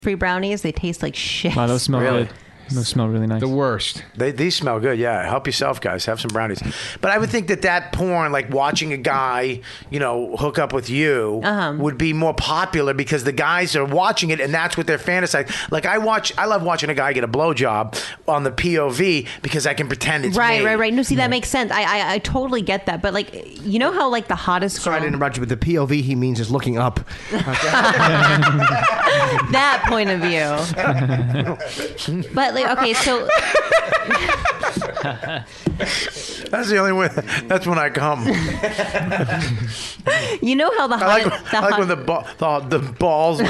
free brownies. They taste like shit. Wow, those smell Really? good. Those smell really nice. The worst. These smell good, yeah. Help yourself, guys. Have some brownies. But I would think that porn, like watching a guy, hook up with you, would be more popular because the guys are watching it and that's what they're fantasizing. Like I love watching a guy get a blowjob on the POV because I can pretend it's me. Right. No, see, that makes sense. I totally get that. But like, you know how like the hottest girl... Sorry to interrupt you, but the POV he means is looking up. That point of view. But like, okay, so That's the only way. That's when I come. you know how the I like when the balls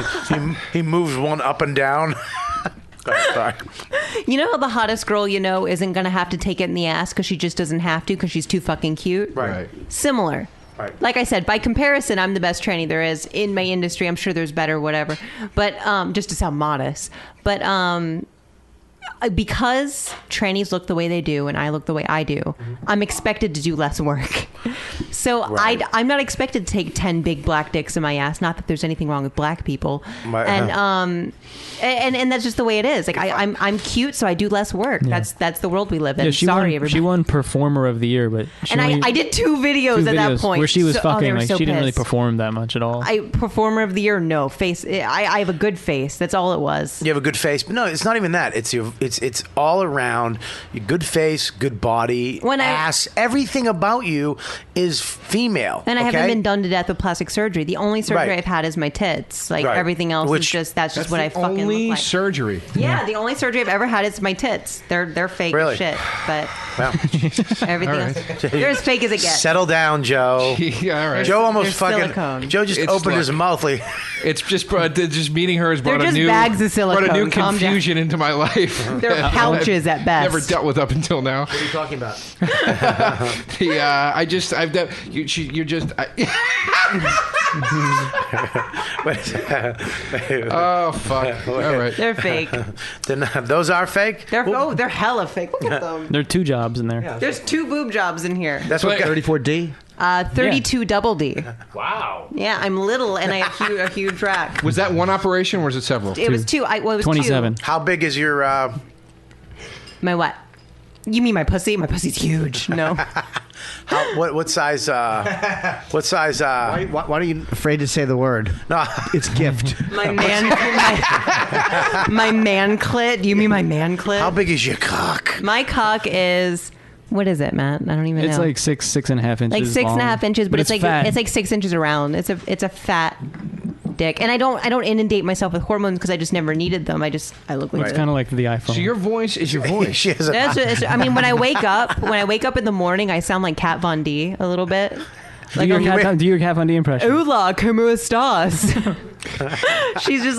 he moves one up and down. Sorry. You know how the hottest girl isn't gonna have to take it in the ass because she just doesn't have to because she's too fucking cute. Right. Similar. Right. Like I said, by comparison, I'm the best tranny there is in my industry. I'm sure there's better, whatever. But just to sound modest. But because trannies look the way they do and I look the way I do, I'm expected to do less work. So Right. I'm not expected to take 10 big black dicks in my ass. Not that there's anything wrong with black people. And that's just the way it is. Like I'm cute, so I do less work. Yeah. That's the world we live in. Yeah, Everybody. she won Performer of the Year, but I did two videos at that point where she was fucking. they were so she didn't really pissed. perform that much at all. Performer of the Year, no face. I have a good face. That's all it was. You have a good face, but no, it's not even that. It's all around. Your good face, good body, ass. Everything about you is female. And I okay? haven't been done to death with plastic surgery. The only surgery Right. I've had is my tits. Like Right. everything else is just that's what I fucking only look like. surgery. Yeah, the only surgery I've ever had is my tits. They're fake Really? as shit, but Well, everything else they're as fake as it gets. settle down, Joe. Yeah, all right. Joe almost There's fucking. silicone. Joe just It's opened like- his mouth like. It's just meeting her has They're brought a just new bags of brought a new silicone. Calm down. confusion into my life. They're that pouches I've at best. Never dealt with up until now. What are you talking about? You're just. Oh fuck! All right. They're fake. Those are fake. They're hella fake. Look at them. There are 2 jobs in there. There's 2 boob jobs in here. That's what. 34D. 32 double D. Wow. Yeah, I'm little and I have a huge rack. Was that one operation or was it several? It was 2. It was 27. 2. How big is your? My what? You mean my pussy? My pussy's huge. No. What size? What size? Why are you afraid to say the word? No, It's gift. My man clit. Do you mean my man clit? how big is your cock? My cock is, what is it, Matt? I don't even know. It's like 6.5 inches. like 6.5 long, inches, but it's fat. like 6 inches around. It's a fat dick, and I don't inundate myself with hormones because I just never needed them. I look like It's kind of like the iPhone. So your voice is your voice. She has a, I mean, when I wake up in the morning, I sound like Kat Von D a little bit. do your Kat Von D impression. Hola, ¿cómo estás? she's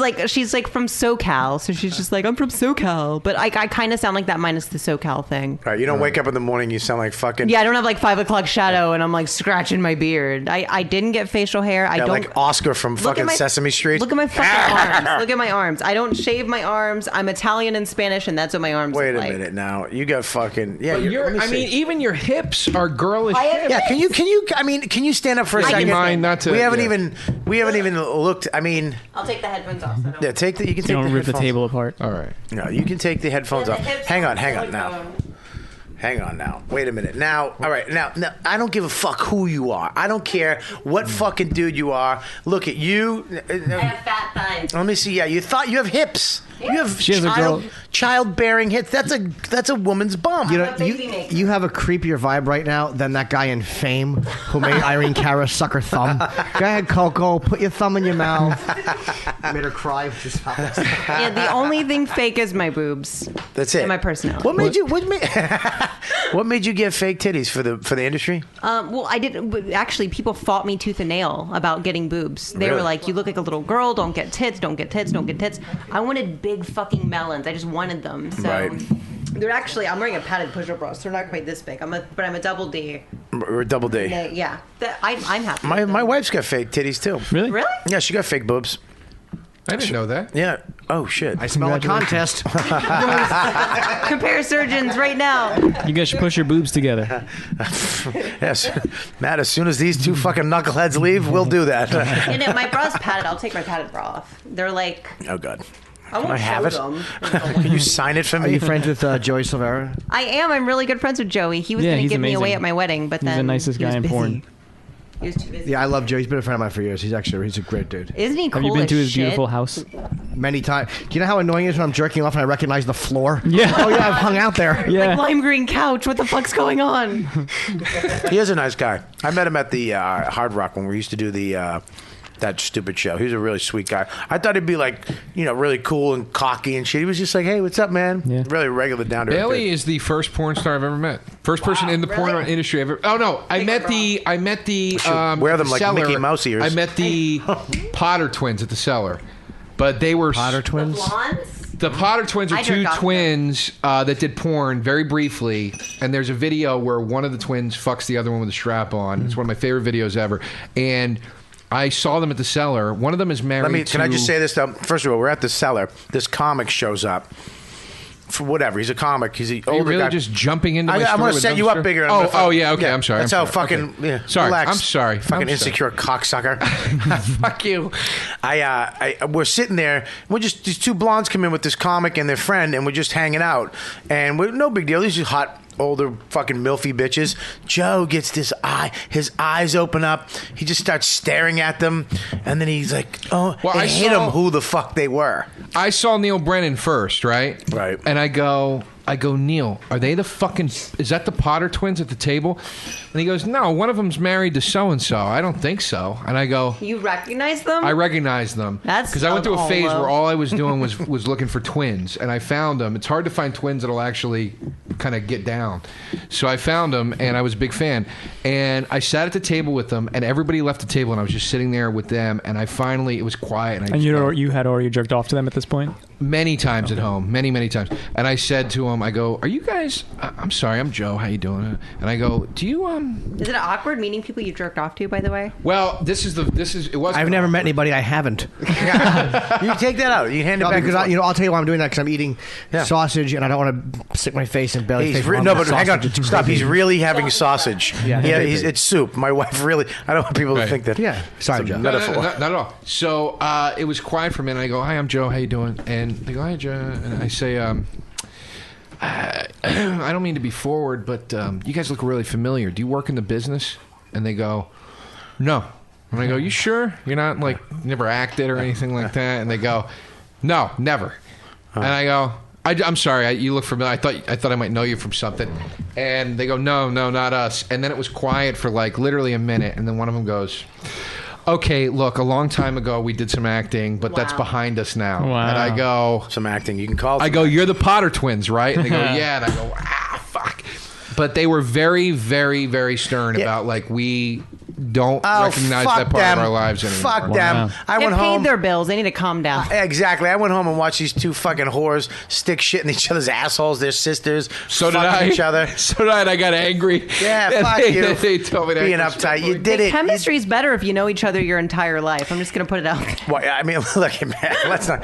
like from SoCal, so she's just like, I'm from SoCal, but I kind of sound like that minus the SoCal thing. right, you don't wake up in the morning. You sound like fucking. Yeah, I don't have like 5 o'clock shadow and I'm like scratching my beard. I didn't get facial hair. I Yeah, don't like Oscar from Look at fucking my- Sesame Street. Look at my fucking arms. Look at my arms. I don't shave my arms. I'm Italian and Spanish, and that's what my arms Wait a look like. minute now. You got fucking yeah. But let me I see. mean, even your hips are girlish. hips. Yeah, can you? I mean, can you stand up for a Do you second? mind not to? We haven't yeah. even looked. I mean, I'll take the headphones off. So don't- yeah, take the. You can You take don't the rip the headphones. table apart. All right. No, you can take the headphones The off. hips Hang are on now. silicone. Hang on now. Wait a minute. Now, all right. Now, I don't give a fuck who you are. I don't care what fucking dude you are. Look at you. I have fat thighs. Let me see. Yeah, you have hips. You have She has a girl- childbearing hips. That's a woman's bum. You know, I'm a baby maker. you have a creepier vibe right now than that guy in Fame who made Irene Cara suck her thumb. Go ahead, Coco. Put your thumb in your mouth. Made her cry with his mouth. Yeah, the only thing fake is my boobs. That's it. And my personality. What made you get fake titties for the industry? Well, I didn't. Actually, people fought me tooth and nail about getting boobs. They Really? were like, "You look like a little girl. Don't get tits. Don't get tits. Don't get tits." I wanted big fucking melons. I just wanted them. So Right. they're actually. I'm wearing a padded push-up bra, so they're not quite this big. but I'm a double D. Or double D? Yeah, I'm happy. My with them. wife's got fake titties too. Really? Really? Yeah, she got fake boobs. I didn't know that. Yeah. Oh shit. I smell a contest. Compare surgeons right now. You guys should push your boobs together. Yes, Matt. As soon as these two fucking knuckleheads leave, we'll do that. And if my bra's padded, I'll take my padded bra off. They're like Oh god. Can I have it? Can you sign it for me? Are you friends with Joey Silvera? I am. I'm really good friends with Joey. He was going to give me away at my wedding, but then he's the nicest guy in porn. He was too busy. Yeah, I love Joey. He's been a friend of mine for years. He's a great dude. Isn't he cool? Have you been to his shit? beautiful house? Many times. Do you know how annoying it is when I'm jerking off and I recognize the floor? Yeah. Oh yeah, I've hung out there. Yeah. Like lime green couch. What the fuck's going on? He is a nice guy. I met him at the Hard Rock when we used to do the that stupid show. He was a really sweet guy. I thought he'd be like, really cool and cocky and shit. He was just like, hey, what's up, man? Yeah. Really regular down to earth. Bailey is the first porn star I've ever met. First person in the porn industry I've ever. Oh no, I met the wear them like Cellar. Mickey Mouse ears. I met the Potter twins at the Cellar, but they were Potter twins. The Potter twins are two twins that did porn very briefly, and there's a video where one of the twins fucks the other one with a strap on. It's one of my favorite videos ever, and I saw them at the Cellar. One of them is married Can I just say this, though? First of all, we're at the Cellar. This comic shows up. For whatever. He's a comic. He's an older Are you really guy. just jumping into my story? I'm going to set you up bigger. Oh, yeah, okay, I'm sorry. That's how fucking... Okay. Yeah, sorry, relax. I'm sorry. Fucking insecure cocksucker. Fuck you. We're sitting there. These two blondes come in with this comic and their friend, and we're just hanging out. And no big deal. These are hot, older fucking milfy bitches. Joe gets his eyes open up. He just starts staring at them, and then he's like, "Oh!" Well, I hit him who the fuck they were. I saw Neil Brennan first, right? Right. And I go, Neil, are they the fucking? Is that the Potter twins at the table? And he goes, no, one of them's married to so and so. I don't think so. And I go, you recognize them? I recognize them. That's because I went through a phase where all I was doing was looking for twins, and I found them. It's hard to find twins that'll actually kind of get down. So I found them, and I was a big fan. And I sat at the table with them, and everybody left the table, and I was just sitting there with them. And it was quiet. And you had already jerked off to them at this point? Many times at home, many times. And I said to him, I go, are you guys? I'm sorry, I'm Joe. How you doing? And I go, do you Is it awkward meeting people you jerked off to? By the way. Well, it was. I've never met anybody I haven't. You take that out. You hand it back because I'll tell you why I'm doing that because I'm eating sausage and I don't want to stick my face in Bailey's face. No, but hang on, stop. He's really having sausage. Yeah, it's soup. My wife really. I don't want people to think that. Yeah, sorry, Joe. Not at all. So it was quiet for a minute. I go, hi, I'm Joe. How you doing? And they go, hi, Joe. And I say, I don't mean to be forward, but you guys look really familiar. Do you work in the business? And they go, no. And I go, you sure? You're not never acted or anything like that? And they go, no, never. And I go, I'm sorry, you look familiar. I thought I might know you from something. And they go, no, not us. And then it was quiet for literally a minute. And then one of them goes, okay, look, a long time ago we did some acting, but that's behind us now. Wow. And I go... Some acting, you can call it. I go, you're the Potter twins, right? And they go, yeah. And I go, fuck. But they were very, very, very stern about we don't recognize that part of our lives anymore. Fuck them. I went home. They paid their bills. They need to calm down. Exactly. I went home and watched these two fucking whores stick shit in each other's assholes. Their sisters. So did I. Each other. So did I. And I got angry. Yeah, fuck you. They told me that. Being uptight. You did it. Chemistry's better if you know each other your entire life. I'm just going to put it out there. Well, I mean, look, man, let's not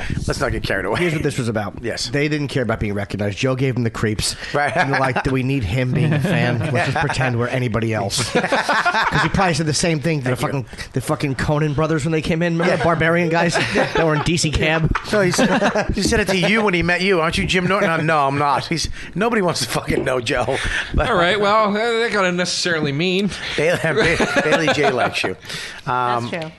get carried away. Here's what this was about. Yes. They didn't care about being recognized. Joe gave them the creeps. Right. And they're like, do we need him being a fan? Let's just pretend we're anybody else. Because he probably said the same thing to the fucking Conan brothers when they came in. Remember the barbarian guys that were in DC Cab? So he said it to you when he met you. Aren't you Jim Norton? No, I'm not. Nobody wants to fucking know Joe. All right, well, that got to necessarily mean. Bailey J likes you. That's true.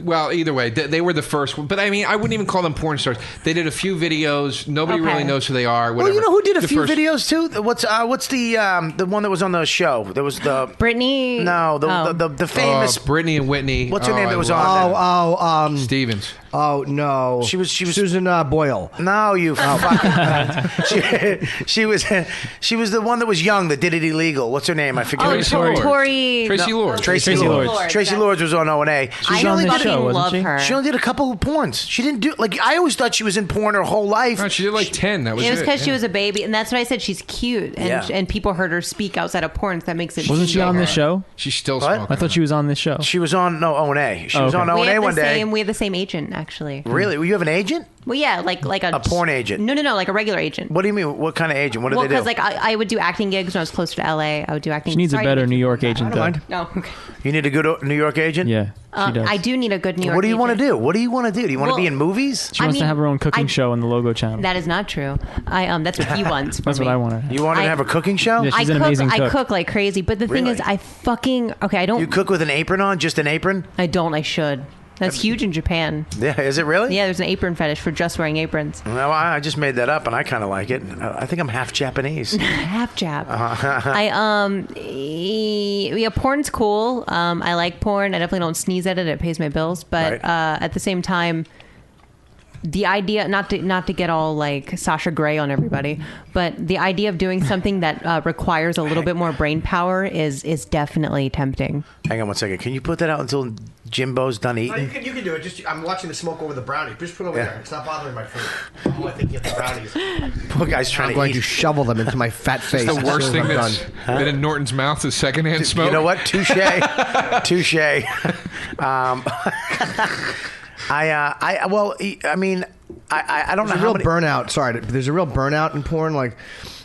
Well, either way, they were the first one. But I mean, I wouldn't even call them porn stars. They did a few videos. Nobody really knows who they are. Whatever. Well, you know who did a few videos too? What's the one that was on the show? There was the Brittany. No, the famous Brittany and Whitney. What's her name that was on? Stevens. Oh no, she was Susan Boyle. No, you she was the one that was young that did it illegal. What's her name? I forget. Tracy Lords. Tracy Lords was on O&A. She was on the show, wasn't she? Her. She only did a couple of porns. She didn't do I always thought she was in porn her whole life. No, she did 10. That was it. It was because she was a baby, and that's what I said. She's cute, and people heard her speak outside of porn, so that makes it. Wasn't she on this show? She's still smoking. I thought she was on this show. She was on O&A. She was on O&A one day. We have the same agent. Actually. actually. Really? You have an agent? Well, yeah, like a porn agent. No, like a regular agent. What do you mean? What kind of agent? What do they do? Well, because like I would do acting gigs when I was closer to LA. I would do acting. She needs a better New York agent, though. No, okay. You need a good New York agent? Yeah, she does. I do need a good New York. What do you agent. want to do? What do you want to do? Do you want to be in movies? She wants to have her own cooking show on the Logo channel. That is not true. That's what he wants. That's what I want. You want to have a cooking show? Yeah, she's an amazing cook. I cook like crazy, but the thing is, I don't. You cook with an apron on? Just an apron? I don't. I should. That's huge in Japan. Yeah, is it really? Yeah, there's an apron fetish for just wearing aprons. No, I just made that up, and I kind of like it. I think I'm half Japanese. Half Jap. Porn's cool. I like porn. I definitely don't sneeze at it. It pays my bills. But at the same time, the idea, not to get all like Sasha Grey on everybody, but the idea of doing something that requires a little bit more brain power is definitely tempting. Hang on one second. Can you put that out until Jimbo's done eating? No, you can do it. Just I'm watching the smoke over the brownie. Just put it over there. It's not bothering my food. I think you have the brownies. Poor guy's trying I'm going to shovel them into my fat face. The worst thing that's been in Norton's mouth is secondhand smoke. You know what? Touche. Touche. I don't know how many... burnout. Sorry, there's a real burnout in porn. Like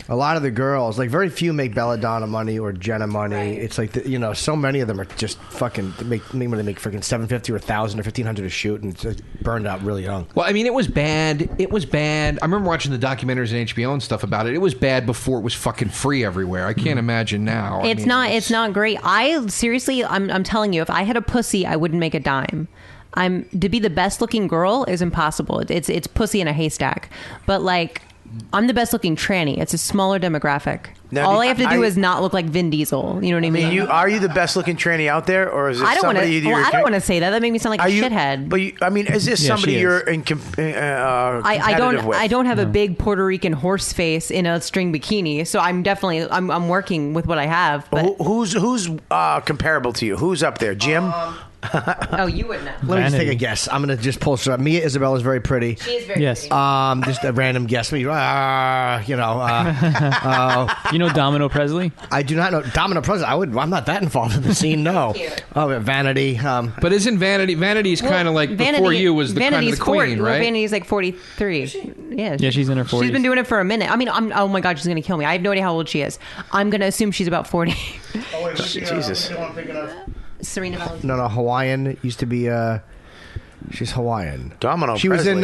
a lot of the girls, like very few make Belladonna money or Jenna money. Right. It's like so many of them are just fucking make freaking $750 or $1,000 or $1,500 a shoot, and it's burned out really young. Well, I mean, it was bad. It was bad. I remember watching the documentaries on HBO and stuff about it. It was bad before it was fucking free everywhere. I can't imagine now. It's not great. Seriously, I'm telling you, if I had a pussy, I wouldn't make a dime. To be the best looking girl is impossible. It's pussy in a haystack. But like, I'm the best looking tranny. It's a smaller demographic. Now, all I have to do is not look like Vin Diesel. You know what I mean? Are you the best looking tranny out there, or is it somebody? I don't want to say that. That made me sound like a shithead. But is this somebody you're in competitive with? I don't have a big Puerto Rican horse face in a string bikini, so I'm definitely I'm working with what I have. But who's comparable to you? Who's up there, Jim? Oh, you would know. Let me just take a guess. I'm gonna just pull her up. Mia Isabella is very pretty. She is very pretty. Just a random guess. You know Domino Presley? I do not know Domino Presley. I'm not that involved in the scene. No. Oh, Vanity. But isn't Vanity's kind of like before you was the kind of the queen, right? Vanity's like 43. Yeah, she's in her 40s. She's been doing it for a minute. I mean, oh my God, she's gonna kill me. I have no idea how old she is. I'm gonna assume she's about 40. Oh wait, Jesus. Serena Valentine. No, Hawaiian used to be. She's Hawaiian. Domino. She Presley.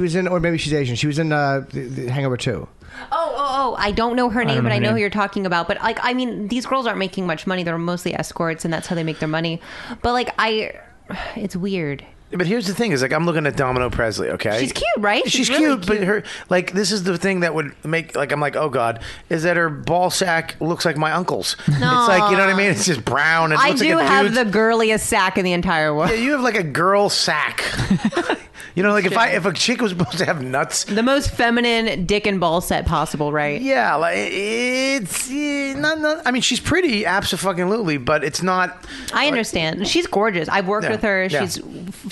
was in, or maybe she's Asian. She was in the Hangover 2. Oh! I don't know her name, but I know who you're talking about. But like, I mean, these girls aren't making much money. They're mostly escorts, and that's how they make their money. But like, it's weird. But here's the thing: is like I'm looking at Domino Presley. Okay, she's cute, right? She's really cute, but her this is the thing that would make I'm like, oh God, is that her ball sack looks like my uncle's? No. It's like, you know what I mean? It's just brown. And I do have the girliest sack in the entire world. Yeah, you have like a girl sack. You know, like if a chick was supposed to have nuts, the most feminine dick and ball set possible, right? Yeah, like it's not. I mean, she's pretty, absolutely, but it's not. I understand. She's gorgeous. I've worked with her. Yeah.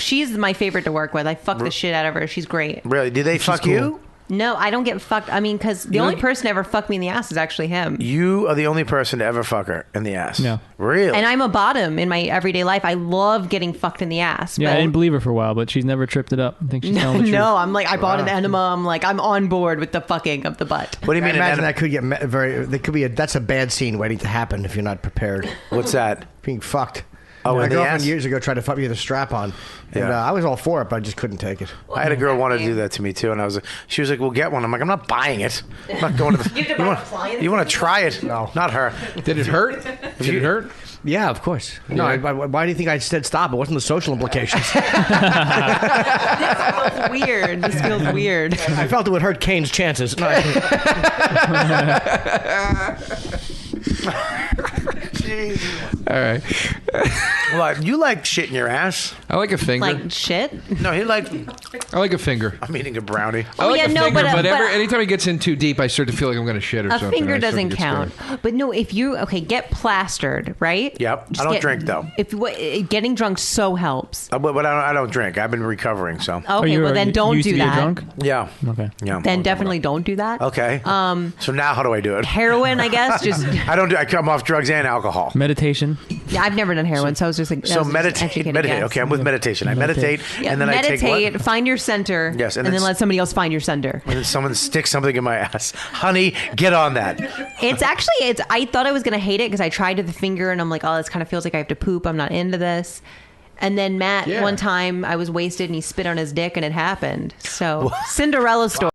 She's my favorite to work with. I fuck the shit out of her. She's great. Really? Did they fuck you? No, I don't get fucked. I mean, because the only person to ever fuck me in the ass is actually him. You are the only person to ever fuck her in the ass. Yeah. Really? And I'm a bottom in my everyday life. I love getting fucked in the ass. Yeah, I didn't believe her for a while, but she's never tripped it up. I think she's telling the truth. No, I'm like, I bought an enema. I'm like, I'm on board with the fucking of the butt. What do you mean? I imagine that could get that's a bad scene waiting to happen if you're not prepared. What's that? Being fucked. Oh, my girlfriend years ago tried to fuck me with a strap on, and I was all for it, but I just couldn't take it. I had a girl want to do that to me too, and she was like, "Well, get one." I'm like, "I'm not buying it. I'm not going to the." You want to try it? No, not her. Did it hurt? Did it hurt? Yeah, of course. No, why do you think I said stop? It wasn't the social implications. This feels weird. This feels weird. I felt it would hurt Kane's chances. No, all right. Well, you like shit in your ass? I like a finger. Like shit? No, I like a finger. I'm eating a brownie. I like a finger, but anytime it gets in too deep, I start to feel like I'm going to shit or something. A finger doesn't count. But no, if you get plastered, right? Yep. I don't drink though. Getting drunk so helps. But I don't drink. I've been recovering, so. Okay, well then don't do that. Drunk? Yeah. Okay. Yeah. Then definitely don't do that. Okay. So now how do I do it? Heroin, I guess. Just I come off drugs and alcohol. Meditation. Yeah, I've never done heroin, so I was just like, So meditate. Okay, I'm with meditation. I meditate, and then I take what? Find your center. Yes, and then let somebody else find your center. And then someone sticks something in my ass. Honey, get on that. I thought I was gonna hate it because I tried the finger, and I'm like, oh, this kind of feels like I have to poop. I'm not into this. And then Matt, one time I was wasted, and he spit on his dick, and it happened. So Cinderella story.